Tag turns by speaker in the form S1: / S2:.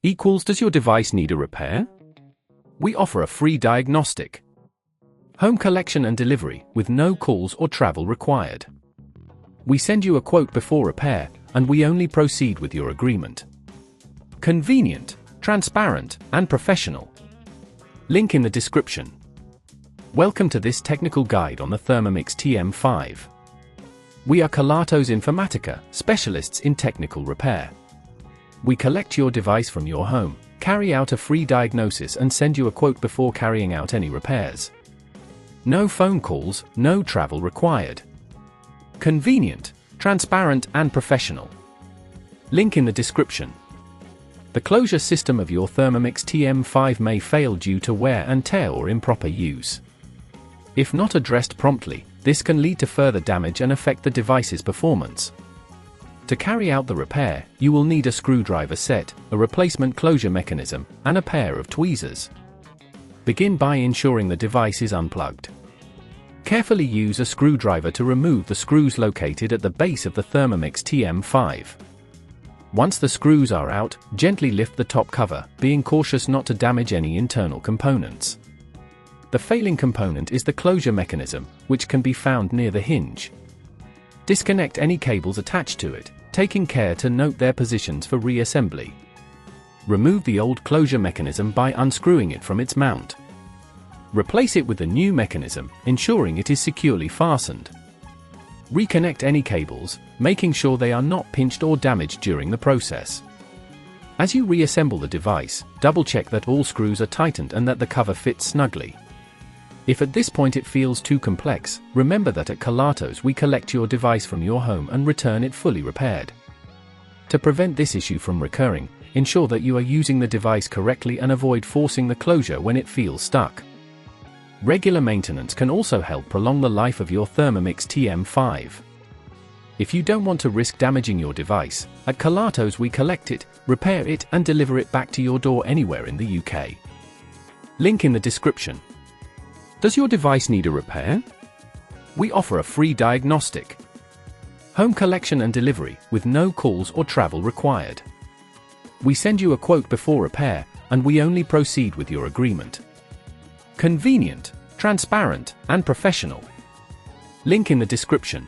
S1: equals does your device need a repair? We offer a free diagnostic. Home collection and delivery with no calls or travel required. We send you a quote before repair, and we only proceed with your agreement. Convenient, transparent, and professional. Link in the description. Welcome to this technical guide on the Thermomix TM5. We are Kelatos Informatica, specialists in technical repair. We collect your device from your home, carry out a free diagnosis and send you a quote before carrying out any repairs. No phone calls, no travel required. Convenient, transparent and professional. Link in the description. The closure system of your Thermomix TM5 may fail due to wear and tear or improper use. If not addressed promptly, this can lead to further damage and affect the device's performance. To carry out the repair, you will need a screwdriver set, a replacement closure mechanism, and a pair of tweezers. Begin by ensuring the device is unplugged. Carefully use a screwdriver to remove the screws located at the base of the Thermomix TM5. Once the screws are out, gently lift the top cover, being cautious not to damage any internal components. The failing component is the closure mechanism, which can be found near the hinge. Disconnect any cables attached to it, taking care to note their positions for reassembly. Remove the old closure mechanism by unscrewing it from its mount. Replace it with the new mechanism, ensuring it is securely fastened. Reconnect any cables, making sure they are not pinched or damaged during the process. As you reassemble the device, double-check that all screws are tightened and that the cover fits snugly. If at this point it feels too complex, remember that at Kelatos we collect your device from your home and return it fully repaired. To prevent this issue from recurring, ensure that you are using the device correctly and avoid forcing the closure when it feels stuck. Regular maintenance can also help prolong the life of your Thermomix TM5. If you don't want to risk damaging your device, at Kelatos we collect it, repair it and deliver it back to your door anywhere in the UK. Link in the description. Does your device need a repair? We offer a free diagnostic. Home collection and delivery with no calls or travel required. We send you a quote before repair, and we only proceed with your agreement. Convenient, transparent, and professional. Link in the description.